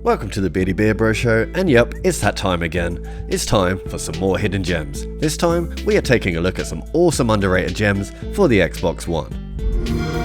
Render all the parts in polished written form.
Welcome to the Beardy Bro Show, and yep, it's that time again. It's time for some more hidden gems. This time, we are taking a look at some awesome underrated gems for the Xbox One.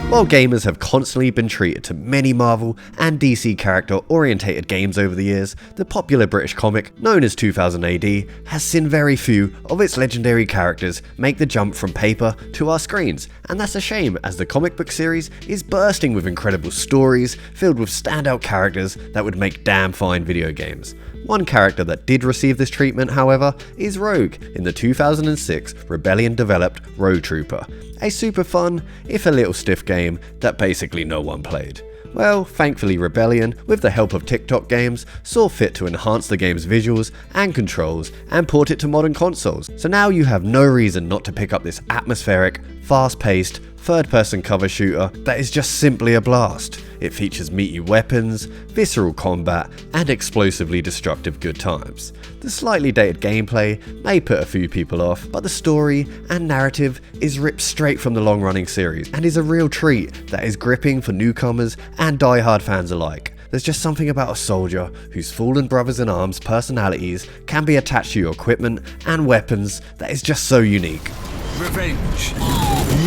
While gamers have constantly been treated to many Marvel and DC character-orientated games over the years, the popular British comic known as 2000 AD has seen very few of its legendary characters make the jump from paper to our screens, and that's a shame as the comic book series is bursting with incredible stories filled with standout characters that would make damn fine video games. One character that did receive this treatment, however, is Rogue in the 2006 Rebellion-developed Rogue Trooper, a super fun, if a little stiff game that basically no one played. Well, thankfully Rebellion, with the help of TikTok games, saw fit to enhance the game's visuals and controls and port it to modern consoles, so now you have no reason not to pick up this atmospheric, fast-paced, third-person cover shooter that is just simply a blast. It features meaty weapons, visceral combat, and explosively destructive good times. The slightly dated gameplay may put a few people off, but the story and narrative is ripped straight from the long-running series and is a real treat that is gripping for newcomers and die-hard fans alike. There's just something about a soldier whose fallen brothers-in-arms personalities can be attached to your equipment and weapons that is just so unique. Revenge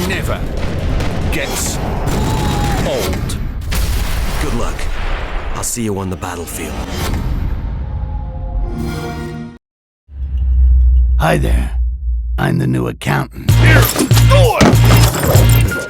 never gets old. Good luck. I'll see you on the battlefield. Hi there. I'm the new accountant.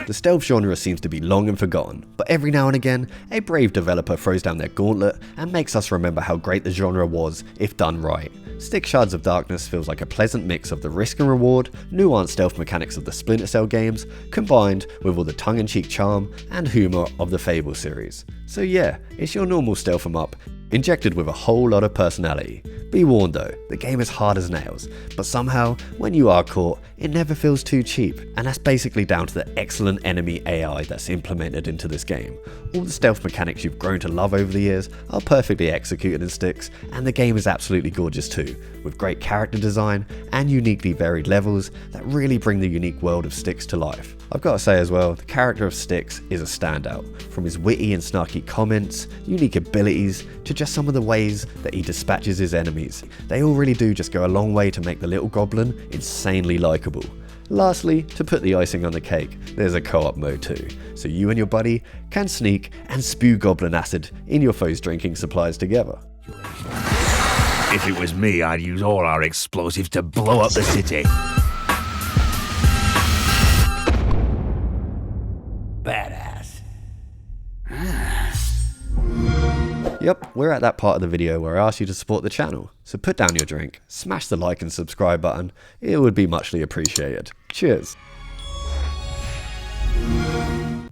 The stealth genre seems to be long and forgotten, but every now and again, a brave developer throws down their gauntlet and makes us remember how great the genre was if done right. Styx Shards of Darkness feels like a pleasant mix of the risk and reward, nuanced stealth mechanics of the Splinter Cell games, combined with all the tongue-in-cheek charm and humour of the Fable series. So yeah, it's your normal stealth 'em up, injected with a whole lot of personality. Be warned though, the game is hard as nails, but somehow, when you are caught, it never feels too cheap, and that's basically down to the excellent enemy AI that's implemented into this game. All the stealth mechanics you've grown to love over the years are perfectly executed in Styx, and the game is absolutely gorgeous too, with great character design and uniquely varied levels that really bring the unique world of Styx to life. I've got to say as well, the character of Styx is a standout, from his witty and snarky comments, unique abilities, to just some of the ways that he dispatches his enemies. They all really do just go a long way to make the little goblin insanely likeable. Lastly, to put the icing on the cake, there's a co-op mode too, so you and your buddy can sneak and spew goblin acid in your foe's drinking supplies together. If it was me, I'd use all our explosives to blow up the city. Badass. Yep, we're at that part of the video where I ask you to support the channel, so put down your drink, smash the like and subscribe button, it would be muchly appreciated. Cheers!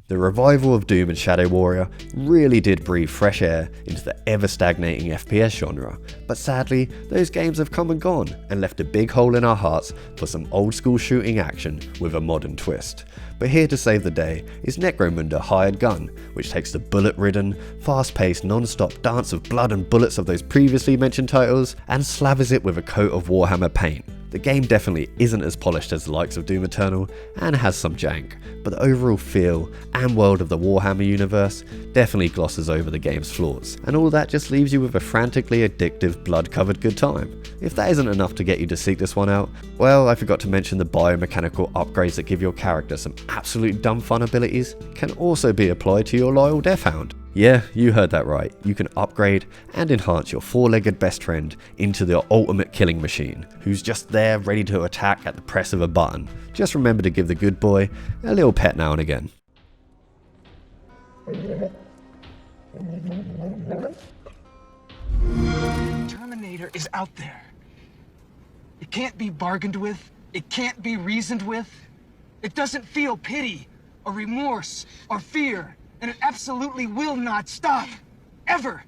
The revival of Doom and Shadow Warrior really did breathe fresh air into the ever-stagnating FPS genre, but sadly, those games have come and gone and left a big hole in our hearts for some old-school shooting action with a modern twist. But here to save the day is Necromunda Hired Gun, which takes the bullet-ridden, fast-paced, non-stop dance of blood and bullets of those previously mentioned titles and slathers it with a coat of Warhammer paint. The game definitely isn't as polished as the likes of Doom Eternal and has some jank, but the overall feel and world of the Warhammer universe definitely glosses over the game's flaws, and all that just leaves you with a frantically addictive, blood-covered good time. If that isn't enough to get you to seek this one out, well, I forgot to mention the biomechanical upgrades that give your character some absolute dumb fun abilities can also be applied to your loyal Death Hound. Yeah, you heard that right. You can upgrade and enhance your four-legged best friend into the ultimate killing machine, who's just there ready to attack at the press of a button. Just remember to give the good boy a little pet now and again. Terminator is out there. It can't be bargained with. It can't be reasoned with. It doesn't feel pity or remorse or fear. And it absolutely will not stop, ever,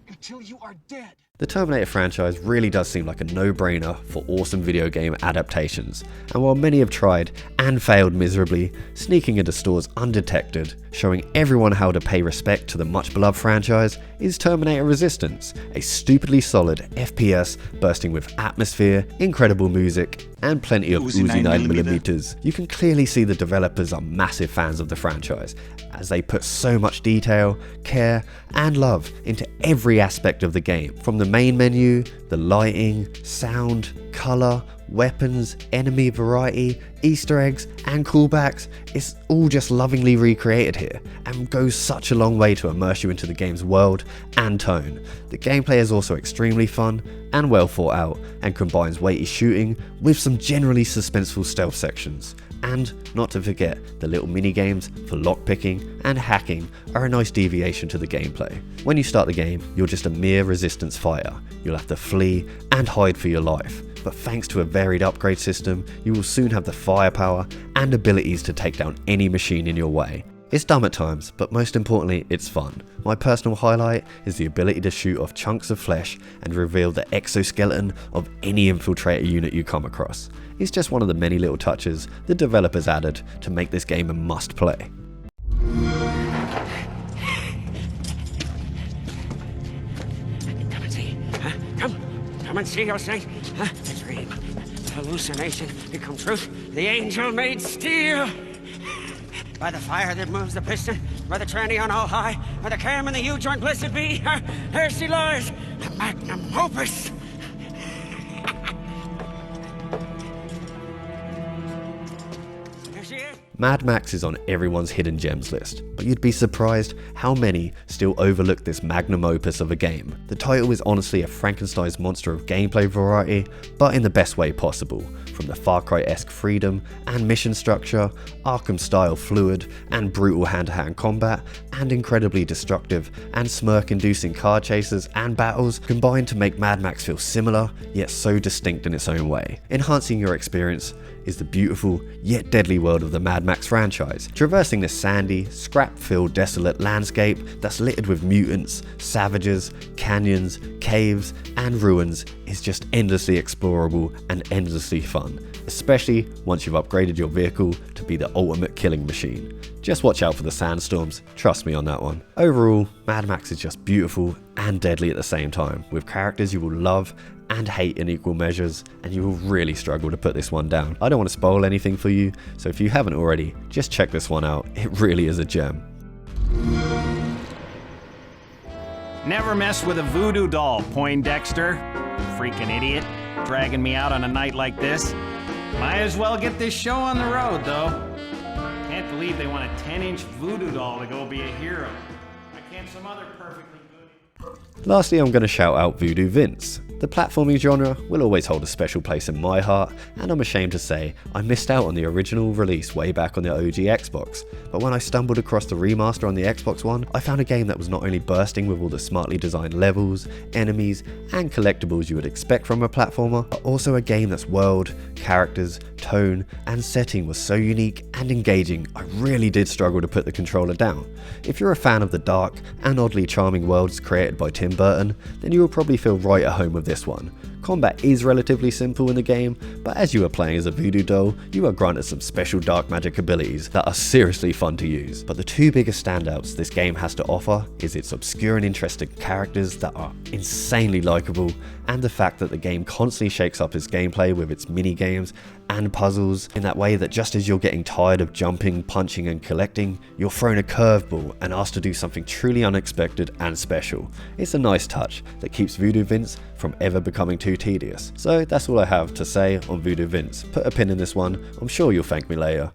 until you are dead. The Terminator franchise really does seem like a no-brainer for awesome video game adaptations, and while many have tried and failed miserably, sneaking into stores undetected, showing everyone how to pay respect to the much-beloved franchise, is Terminator Resistance, a stupidly solid FPS bursting with atmosphere, incredible music, and plenty of Uzi 9mm. You can clearly see the developers are massive fans of the franchise, as they put so much detail, care, and love into every aspect of the game. From the main menu, the lighting, sound, colour, weapons, enemy variety, Easter eggs, and callbacks, it's all just lovingly recreated here and goes such a long way to immerse you into the game's world and tone. The gameplay is also extremely fun and well thought out and combines weighty shooting with some generally suspenseful stealth sections. And not to forget, the little mini games for lockpicking and hacking are a nice deviation to the gameplay. When you start the game, you're just a mere resistance fighter. You'll have to flee and hide for your life. But thanks to a varied upgrade system, you will soon have the firepower and abilities to take down any machine in your way. It's dumb at times, but most importantly, it's fun. My personal highlight is the ability to shoot off chunks of flesh and reveal the exoskeleton of any infiltrator unit you come across. It's just one of the many little touches the developers added to make this game a must play. Come and see your sight. A dream, hallucination become truth. The angel made steel. By the fire that moves the piston, by the tranny on all high, by the cam and the U-joint blessed be, there she lies, the magnum opus. There she is. Mad Max is on everyone's hidden gems list, but you'd be surprised how many still overlook this magnum opus of a game. The title is honestly a Frankenstein's monster of gameplay variety, but in the best way possible. From the Far Cry-esque freedom and mission structure, Arkham-style fluid and brutal hand-to-hand combat, and incredibly destructive and smirk-inducing car chases and battles combine to make Mad Max feel similar, yet so distinct in its own way. Enhancing your experience is the beautiful yet deadly world of the Mad Max franchise, traversing this sandy, scrap-filled, desolate landscape that's littered with mutants, savages, canyons, caves, and ruins is just endlessly explorable and endlessly fun, especially once you've upgraded your vehicle to be the ultimate killing machine. Just watch out for the sandstorms, trust me on that one. Overall, Mad Max is just beautiful and deadly at the same time, with characters you will love and hate in equal measures, and you will really struggle to put this one down. I don't want to spoil anything for you, so if you haven't already, just check this one out. It really is a gem. Never mess with a voodoo doll, Poindexter. Freaking idiot. Dragging me out on a night like this. Might as well get this show on the road, though. Can't believe they want a 10-inch voodoo doll to go be a hero. Why can't some other perfectly good... Lastly, I'm going to shout out Voodoo Vince. The platforming genre will always hold a special place in my heart, and I'm ashamed to say I missed out on the original release way back on the OG Xbox, but when I stumbled across the remaster on the Xbox One, I found a game that was not only bursting with all the smartly designed levels, enemies, and collectibles you would expect from a platformer, but also a game that's world, characters, tone, and setting was so unique and engaging I really did struggle to put the controller down. If you're a fan of the dark and oddly charming worlds created by Tim Burton, then you will probably feel right at home with this one. Combat is relatively simple in the game, but as you are playing as a voodoo doll, you are granted some special dark magic abilities that are seriously fun to use. But the two biggest standouts this game has to offer is its obscure and interesting characters that are insanely likeable, and the fact that the game constantly shakes up its gameplay with its mini games and puzzles in that way that just as you're getting tired of jumping, punching and collecting, you're thrown a curveball and asked to do something truly unexpected and special. It's a nice touch that keeps Voodoo Vince from ever becoming too tedious. So that's all I have to say on Voodoo Vince. Put a pin in this one, I'm sure you'll thank me later.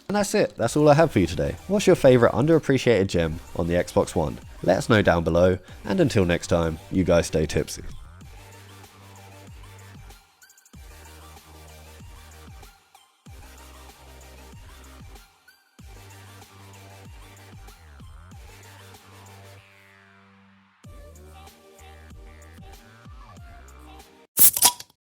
And that's it, that's all I have for you today. What's your favourite underappreciated gem on the Xbox One? Let us know down below, and until next time, you guys stay tipsy.